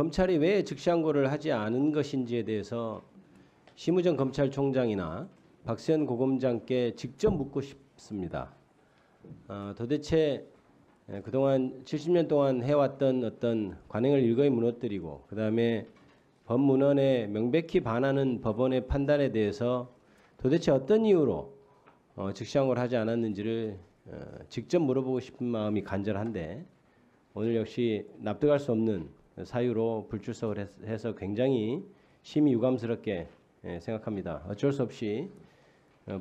검찰이 왜 즉시항고를 하지 않은 것인지에 대해서 심우정 검찰총장이나 박세현 고검장께 직접 묻고 싶습니다. 도대체 그동안 70년 동안 해왔던 어떤 관행을 일거에 무너뜨리고 그다음에 법문헌에 명백히 반하는 법원의 판단에 대해서 도대체 어떤 이유로 즉시항고를 하지 않았는지를 직접 물어보고 싶은 마음이 간절한데 오늘 역시 납득할 수 없는 사유로 불출석을 해서 굉장히 심히 유감스럽게 생각합니다. 어쩔 수 없이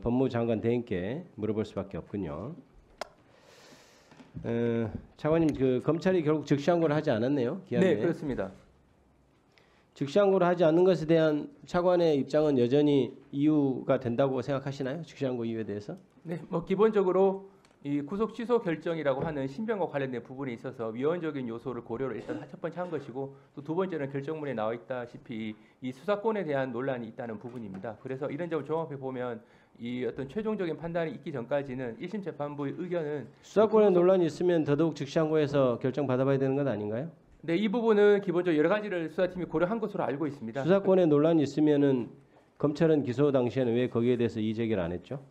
법무장관 대행께 물어볼 수밖에 없군요. 차관님, 그 검찰이 결국 즉시항고를 하지 않았네요. 기한에. 네, 그렇습니다. 즉시항고를 하지 않는 것에 대한 차관의 입장은 여전히 이유가 된다고 생각하시나요? 즉시항고 이유에 대해서? 네, 뭐 기본적으로 이 구속 취소 결정이라고 하는 신변과 관련된 부분에 있어서 위헌적인 요소를 고려를 일단 첫 번째 한 것이고 또 두 번째는 결정문에 나와 있다시피 이 수사권에 대한 논란이 있다는 부분입니다. 그래서 이런 점을 종합해 보면 이 어떤 최종적인 판단이 있기 전까지는 1심 재판부의 의견은 수사권에 논란이 있으면 더더욱 즉시항고해서 결정 받아봐야 되는 것 아닌가요? 네, 이 부분은 기본적으로 여러 가지를 수사팀이 고려한 것으로 알고 있습니다. 수사권에 논란이 있으면은 검찰은 기소 당시에는 왜 거기에 대해서 이의 제기를 안 했죠?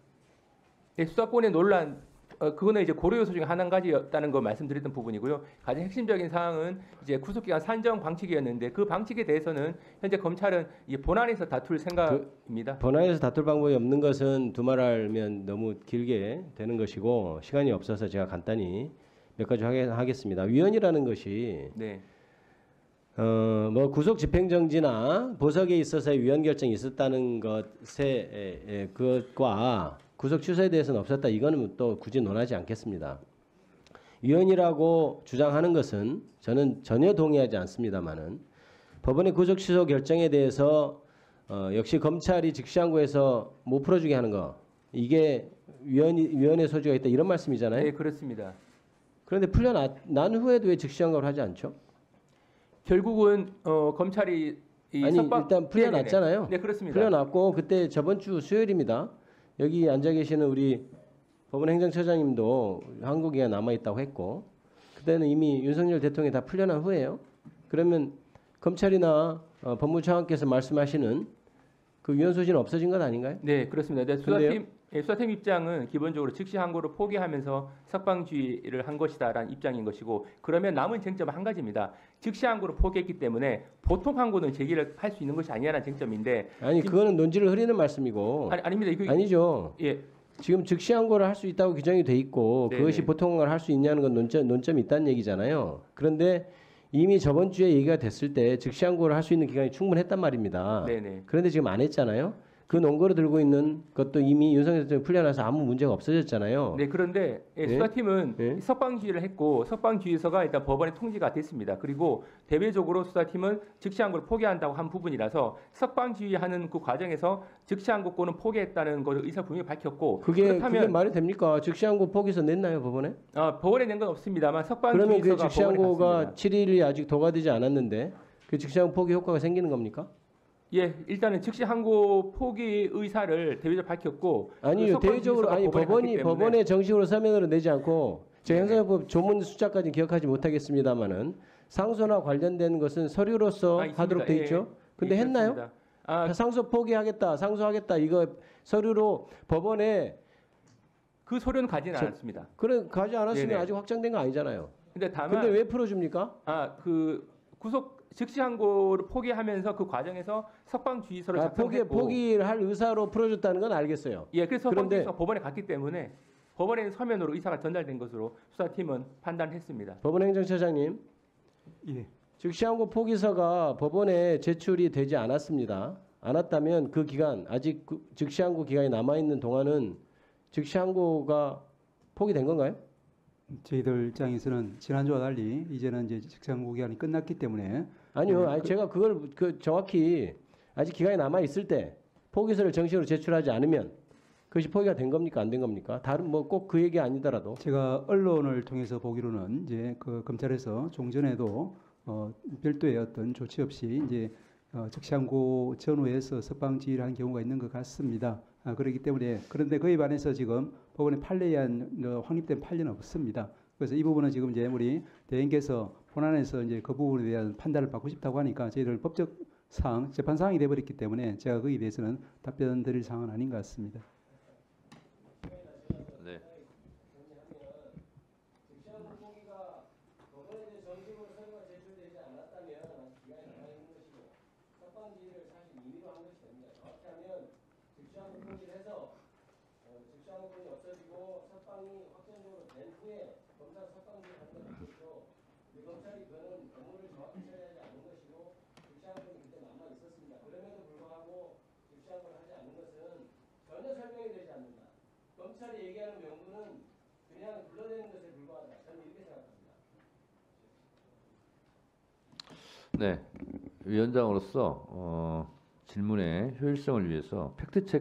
네, 수사권의 논란 그거는 이제 고려 요소 중에 한 가지였다는 거 말씀드렸던 부분이고요. 가장 핵심적인 사항은 이제 구속기간 산정 방식이었는데 그 방식에 대해서는 현재 검찰은 이 본안에서 다툴 생각입니다. 본안에서 다툴 방법이 없는 것은 두말하면 너무 길게 되는 것이고 시간이 없어서 제가 간단히 몇 가지 하겠습니다. 위헌이라는 것이 네. 뭐 구속 집행정지나 보석에 있어서의 위헌 결정이 있었다는 것에 그것과 구속 취소에 대해서는 없었다. 이거는 또 굳이 논하지 않겠습니다. 위헌이라고 주장하는 것은 저는 전혀 동의하지 않습니다만은 법원의 구속 취소 결정에 대해서 역시 검찰이 즉시항고해서 못 풀어주게 하는 거 이게 위헌의 소지가 있다 이런 말씀이잖아요. 네, 그렇습니다. 그런데 풀려난 후에도 왜 즉시항고를 하지 않죠? 결국은 검찰이 아니 일단 풀려났잖아요. 네네네. 네, 그렇습니다. 풀려났고 그때 저번 주 수요일입니다. 여기 앉아 계시는 우리 법원 행정처장님도 항고기가 남아있다고 했고 그때는 이미 윤석열 대통령이 다 풀려난 후에요. 그러면 검찰이나 법무차관께서 말씀하시는 그 위헌 소지는 없어진 것 아닌가요? 네, 그렇습니다. 네, 수사팀 입장은 기본적으로 즉시 항고를 포기하면서 석방주의를 한 것이다라는 입장인 것이고 그러면 남은 쟁점은 한 가지입니다. 즉시 항고를 포기했기 때문에 보통 항고는 제기를 할 수 있는 것이 아니라는 쟁점인데 아니 그거는 논지를 흐리는 말씀이고 아닙니다. 이거 아니죠. 예. 지금 즉시 항고를 할 수 있다고 규정이 돼 있고 네네. 그것이 보통 항고를 할 수 있냐는 건 논점이 있다는 얘기잖아요. 그런데 이미 저번 주에 얘기가 됐을 때 즉시 항고를 할 수 있는 기간이 충분했단 말입니다. 네네. 그런데 지금 안 했잖아요. 그 논거로 들고 있는 것도 이미 윤석열 대통령이 풀려나서 아무 문제가 없어졌잖아요. 네, 그런데 수사팀은 네? 석방주의를 했고 석방주의서가 일단 법원에 통지가 됐습니다. 그리고 대외적으로 수사팀은 즉시항고를 포기한다고 한 부분이라서 석방주의하는 그 과정에서 즉시항고권은 포기했다는 것을 의사 분명히 밝혔고 그게 말이 됩니까? 즉시항고 포기서 냈나요 법원에? 법원에 낸 건 없습니다만 그러면 그 석방주의서가 즉시항고가 7일이 아직 도과되지 않았는데 그 즉시항고 포기 효과가 생기는 겁니까? 예, 일단은 즉시 항고 포기 의사를 대외적으로 밝혔고 아니요, 대외적으로 아니 법원에 정식으로 서면으로 내지 않고 제가 형사법 조문 숫자까지 기억하지 못하겠습니다만은 상소나 관련된 것은 서류로서 하도록 돼 있죠. 근데 했나요? 상소 포기하겠다, 상소하겠다 이거 서류로 법원에 그 서류는 가지는 않았습니다. 그래 가지 않았으면 네네. 아직 확정된 거 아니잖아요. 근데 다만 근데 왜 풀어줍니까? 그 구속 즉시 항고를 포기하면서 그 과정에서 석방주의서를 작성했고 포기를 할 의사로 풀어줬다는 건 알겠어요. 예, 그래서 석방주의서가 법원에 갔기 때문에 법원에는 서면으로 의사가 전달된 것으로 수사팀은 판단했습니다. 법원 행정처장님, 예. 즉시항고 포기서가 법원에 제출이 되지 않았습니다. 않았다면 그 기간 아직 즉시항고 기간이 남아 있는 동안은 즉시항고가 포기된 건가요? 저희들 입장에서는 지난주와 달리 이제는 이제 즉시항고 기간이 끝났기 때문에 아니요, 아니 제가 그걸 정확히 아직 기간이 남아 있을 때 포기서를 정식으로 제출하지 않으면 그것이 포기가 된 겁니까 안 된 겁니까? 다른 뭐 꼭 그 얘기 아니더라도 제가 언론을 통해서 보기로는 이제 그 검찰에서 종전에도 별도의 어떤 조치 없이 이제 즉시항고 전후에서 석방지휘를 한 경우가 있는 것 같습니다. 그렇기 때문에 그런데 그에 반해서 지금 법원의 판례에 의한 확립된 판례는 없습니다. 그래서 이 부분은 지금 이제 우리 대행께서 본안에서 이제 그 부분에 대한 판단을 받고 싶다고 하니까 저희들 법적 사항, 재판 사항이 돼버렸기 때문에 제가 거기에 대해서는 답변 드릴 사항은 아닌 것 같습니다. 네. 검찰이 얘기하는 명분은 그냥 불러내는 것에 불과하다. 저는 이렇게 생각합니다. 네. 위원장으로서 질문의 효율성을 위해서 팩트체크